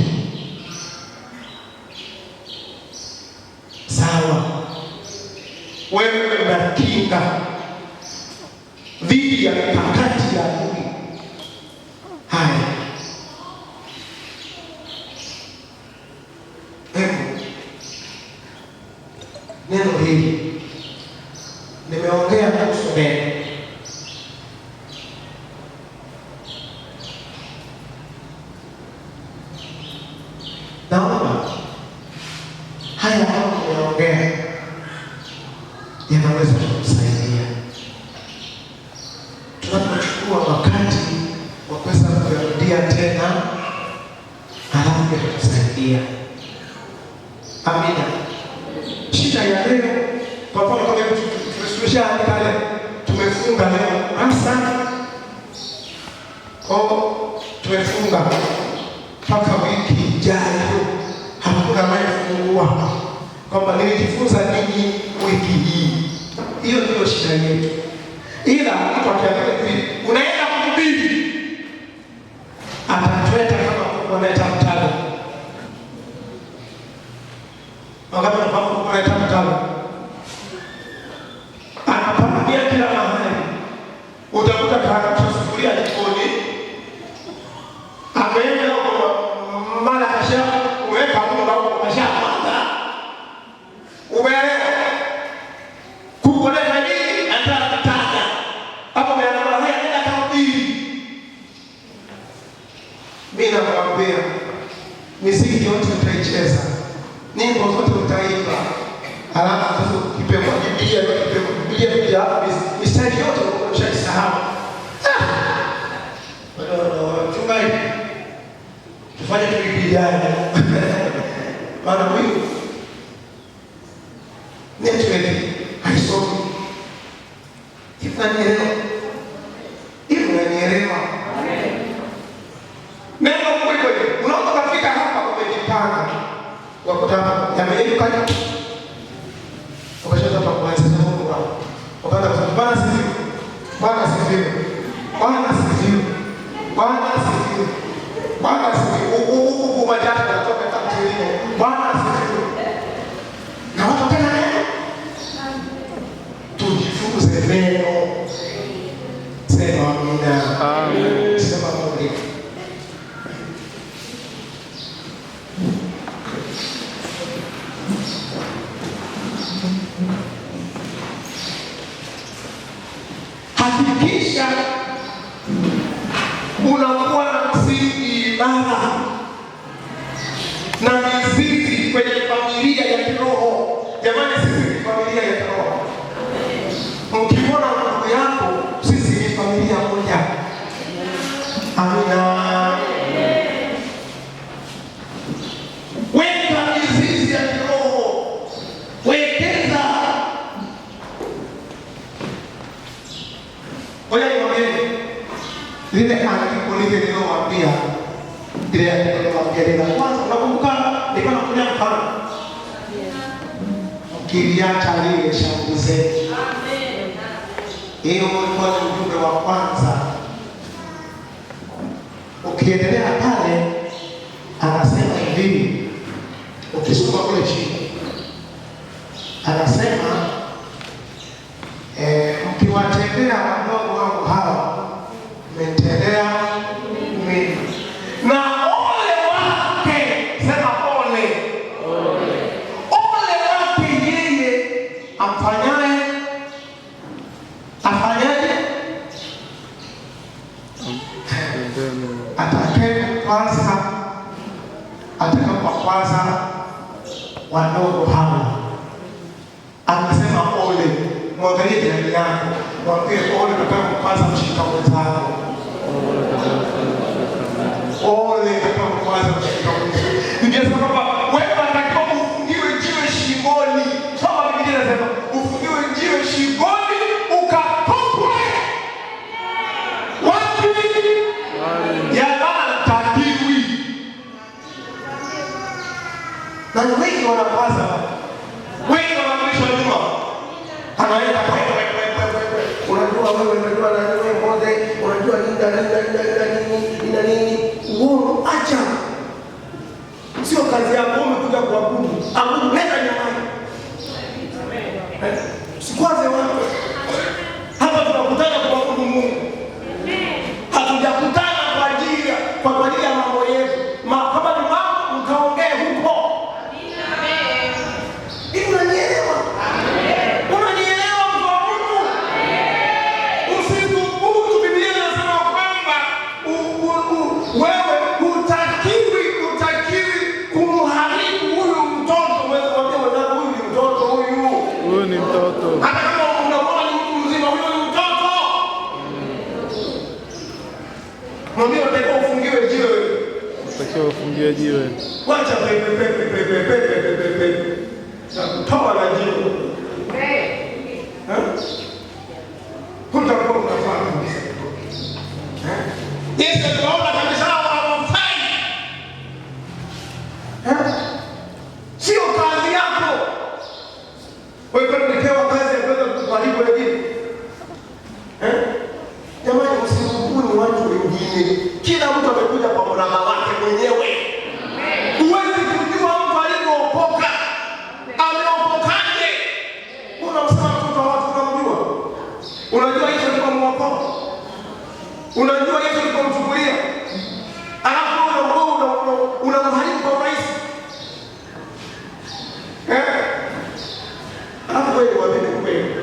Sawa, wewe unakinga dhidi ya mikakati ya adui. Haya, neno hili nimeongea kuhusu neno. Naomba haya mambo nimeongea yanaweza kutusaidia tunapochukua wakati wa kuweza kuyarudia tena, halafu yatusaidia. Amina. Shida ya leo, kwa mfano kama tumeshaandika leo, tumefunga leo hasa tumefunga mpaka wiki ijayo, hakuna anayefungua kwamba nilijifunza nini wiki hii. Hiyo ndio shida yetu. Ila mtu akiangalia hivi, unaenda kuhubiri, atatweta kama unaita mtalo. Wakati unafahamu unaita mtalo, anapatia kila mahali. Utakuta kana sufuria jikoni, ameenda mara kasha kuweka mlo au kasha kwanza. Umeelewa? Kukoleza nini? Anataka kutaja. Hapo mwana haya nenda kahubiri. Mimi nakwambia muziki yote utaicheza, nyimbo zote utaimba, alama sasa kipepo Biblia Biblia mistari yote umeshaisahau. Chungaji, tufanye Biblia maana huyu network haisomi. Unanielewa? Neno kweli, unaona kafika hapa umejipanga wakutana yamejuka ukashaanza kuanza Mungu wako. Ukaanza kusema Bwana sifiwe. Bwana sifiwe. Bwana sifiwe. Bwana sifiwe. Bwana sifiwe. Huko majata yanatoka tamtilio. Bwana sifiwe. Na watu tena tujifunze neno. Sema amina. Amen. Sema Mungu. Hakikisha unakuwa na msingi imara na mizizi kwenye familia ya kiroho. Jamani, sisi ni familia ya kiroho. Mkiona ndugu yako, sisi ni familia moja. Amina. Weka mizizi ya kiroho. Wekeza. Oya niwaambie, lile andiko lile nililowaambia, la kwanza unakumbuka nilikuwa nakuja mfano. Mkiliacha lile shanguzeni. Hiyo ilikuwa ni ujumbe wa kwanza. Ukiendelea pale anasema hivi, ukisoma kule chini anasema mkiwatendea wadogo wangu hawa mmetendea mimi. Na ole wake, sema ole. Ole wake yeye amfanyaye, afanyaje? Atakapokwaza wadogo hawa. Anasema ole. Mwangalie jirani yako, mwambie ole atakapokwaza mshika mwenzako. Ole atakapokwaza mshika mwenzako. Biblia inasema kwamba wewe unatakiwa ufungiwe jiwe shingoni. Soma Biblia inasema ufungiwe jiwe shingoni ukatupwe. Wapi? Na wengi wanakwaza. tunajua. Anaenda unajua wewe unajua na wewe mmoja unajua nini uongo, acha. Sio kazi yako umekuja kuabudu. Abudu nenda nyumbani. Sikwaze watu. Hapa tunakutana kuabudu Mungu. Hatujakutana kwa ajili ya mambo yetu. Kama ni mambo mkaongee huko. Amen. Unanielewa? Amen. Unanielewa kwa Mungu? Amen. Usithubutu. Biblia inasema kwamba wewe hutakiwi kumharibu huyu mtoto. Wewe unamwambia huyu ni mtoto huyu. Huyu ni mtoto. Hata kama unaona ni mtu mzima, huyu ni mtoto. Mwambie unataka ufungiwe jiwe wewe. Unatakiwa ufungiwe jiwe. Wacha pepe. Toa la jiwe. Kutakuwa unafanya. Yesu aliwaona kabisa hawafai. Sio kazi yako. Wewe umepewa kazi ya kwenda kuharibu wengine. Jamani, msihubuni watu wengine. Kila mtu amekuja kwa mrama wake mwenyewe. Huwezi kujua mtu aliyookoka. Ameokokaje? Unamsema mtoto wa watu unamjua? Unajua Yesu alikuwa mwokoka? Unajua Yesu alikuwa mchukulia? Alafu unamharibu kwa urahisi. Alafu wewe wapende kweli.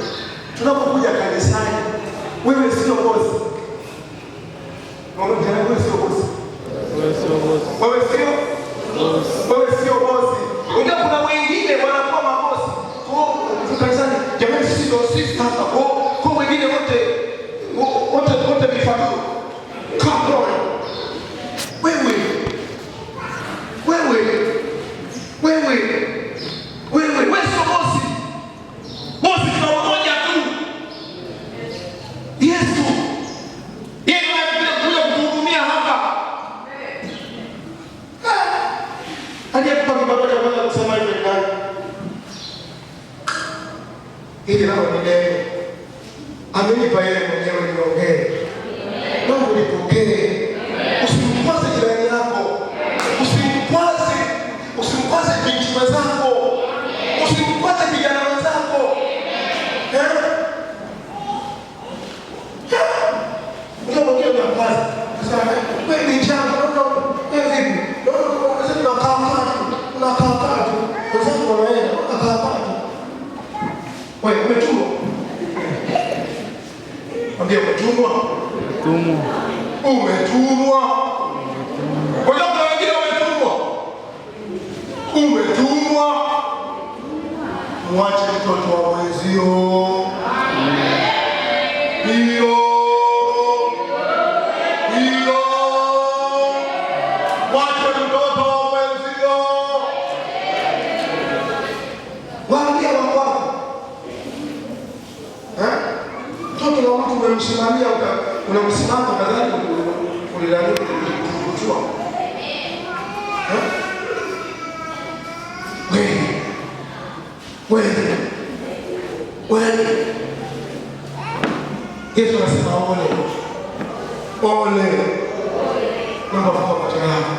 Tunapokuja kanisani, wewe sio bosi. Wewe sio bosi. Wewe sio bosi. Unajua kuna wengine wanakuwa mabosi. Kwa kanisani, jamani sisi ndio sisi hapa. Kwa wengine wote mifano. Come on. Wewe sio bosi. Bosi ni mmoja tu. Yesu. Yeye anakuja kutuhudumia hapa. Aliyekupa kibarua cha kwanza kusema hivi ndani. Ili nao ni neno. Amenipa yeye mwenyewe niongee. Mungu nipokee. Usimkwaze jirani yako. Usimkwaze binti zako. Usimkwaze vijana wenzako. Ndio mwingine anakwaza. Sasa wewe ni chama, wewe vipi? Unakaa tu. Wenzako wanaenda, unakaa tu. Wewe umetumwa. Mwambie umetumwa. Umetumwa. Kwa hiyo kuna wengine umetumwa. Mwache mtoto wa mwenzio. Hiyo. Mwache mtoto wa mwenzio. Waambia wako. Mtoto wa mtu unamsimamia unamsimama kadhalika kulilani kujua. Wewe. Yesu anasema ole. Naomba kwa macho yako.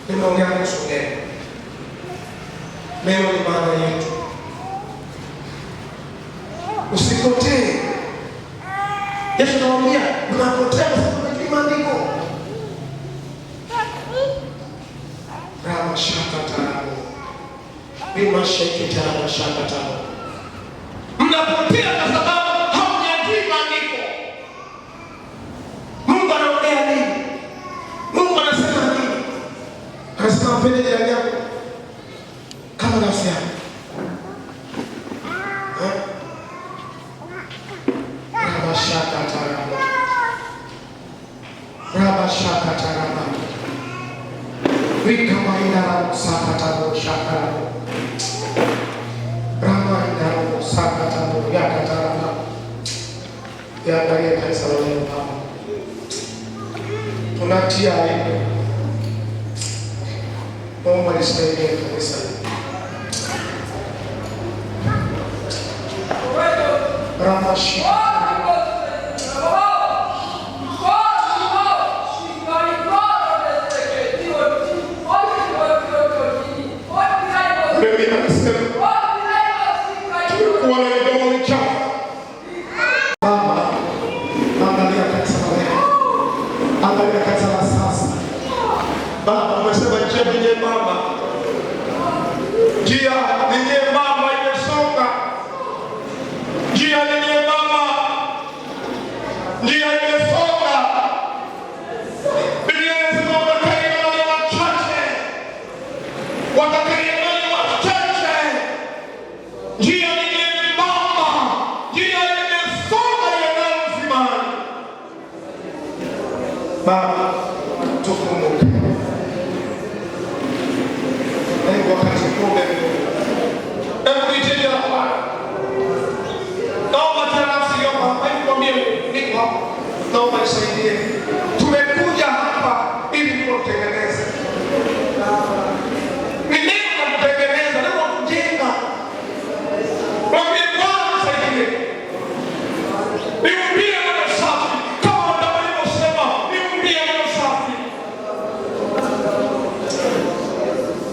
Nimeongea kuhusu neno. Neno ni maana yetu. Usipotee. Yesu anawaambia mnapotea kwa sababu ya maandiko. Rama shaka tano. Bima shaki tano shaka tano. Mnapotea kwa sababu hamjui maandiko. Mungu anaongea nini? Mungu anasema nini? Anasema mpende jirani yako kama nafsi yako. Raba shaka taraba. Rika maina saka tabo shaka. Rama ina saka tabo yaka taraba. Ya kaya kanisa la leo hapa. Tunatia aibu. Mungu alisaidie kabisa. Ramashi. Baba, tukumbuke. Mungu wakati ule. Hebu nitende na Bwana. Naomba tena nafsi yako hapa nikwambie niko hapa. Naomba nisaidie. Tumekuja hapa ili kutengeneza. Ni nini kutengeneza? Ndio kujenga. Mwambie Bwana nisaidie. Niumbie moyo safi. Kama ninavyosema, niumbie moyo safi.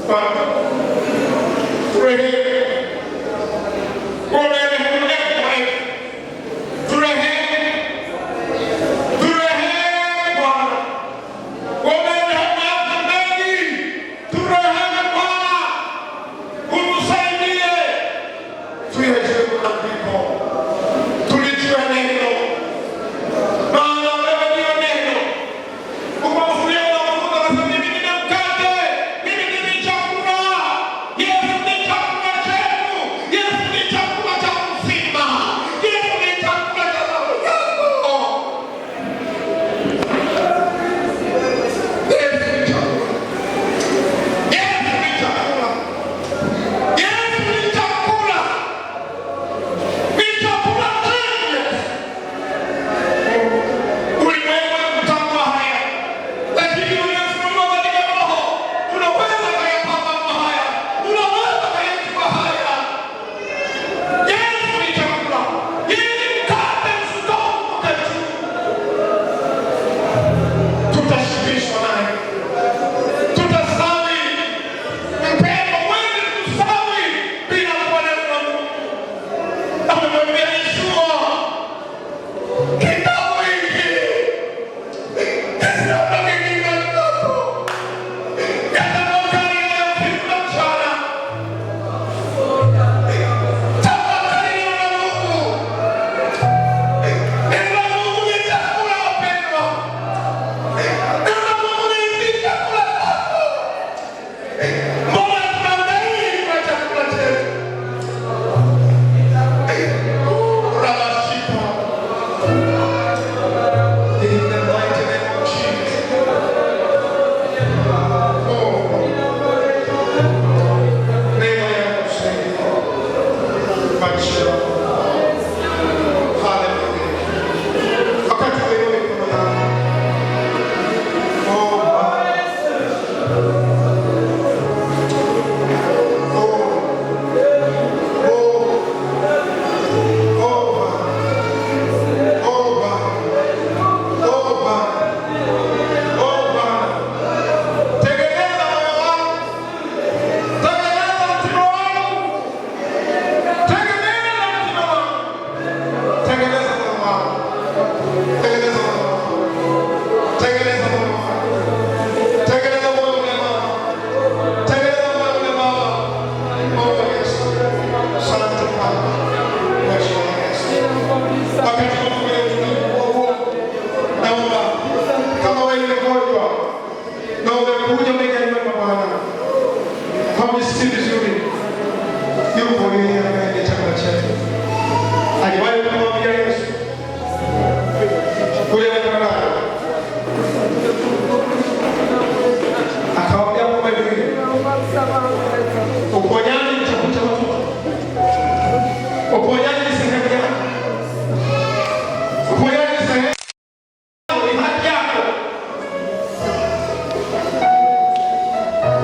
Baba,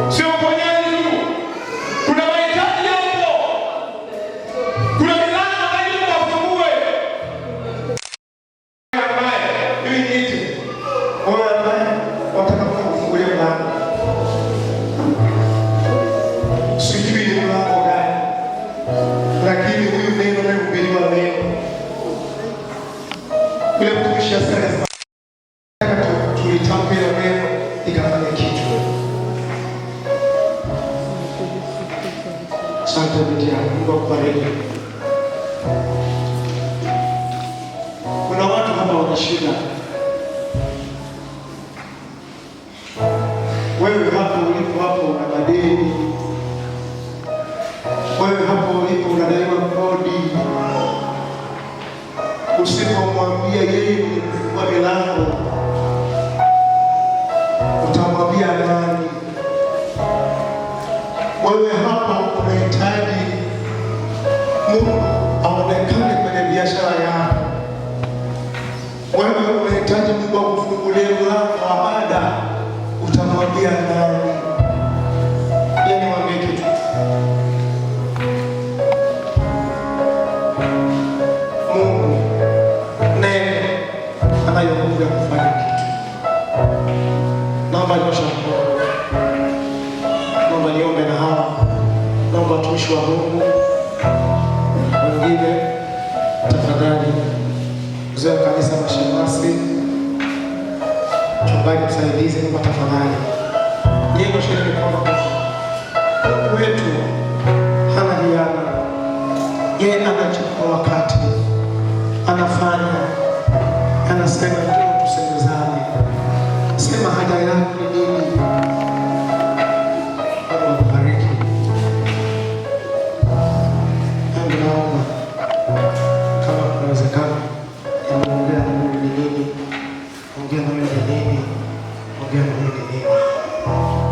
sio Asante binti yangu, Mungu akubariki. Kuna watu hapa wana shida. Wewe hapo ulipo hapo una madeni. Wewe hapo ulipo unadaiwa kodi. Usipomwambia yeye ni mfungua milango, utamwambia nani? Wewe hapo unahitaji Mungu aonekane kwenye biashara yako. Wewe unahitaji Mungu akufungulie mlango wa ada, utamwambia nani? Yaani mwambie kitu. Mungu neno anayo nguvu ya kufanya kitu. Naomba nyosha mkono. Naomba niombe na hawa. Naomba watumishi wa Mungu wengine, tafadhali. Mzee wa kanisa, mashemasi, mchungaji msaidizi, naomba tafadhali. Yeye shiriki mikono. Mungu wetu hana hiana. Yeye anachukua wakati, anafanya, anasema ndio tusemezane. Sema haja yako ni nini? Mungu akubariki. Naomba kama kunawezekana, ongea na Mungu ni nini? Ongea na Mungu ni nini? Ongea na Mungu ni nini?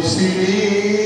See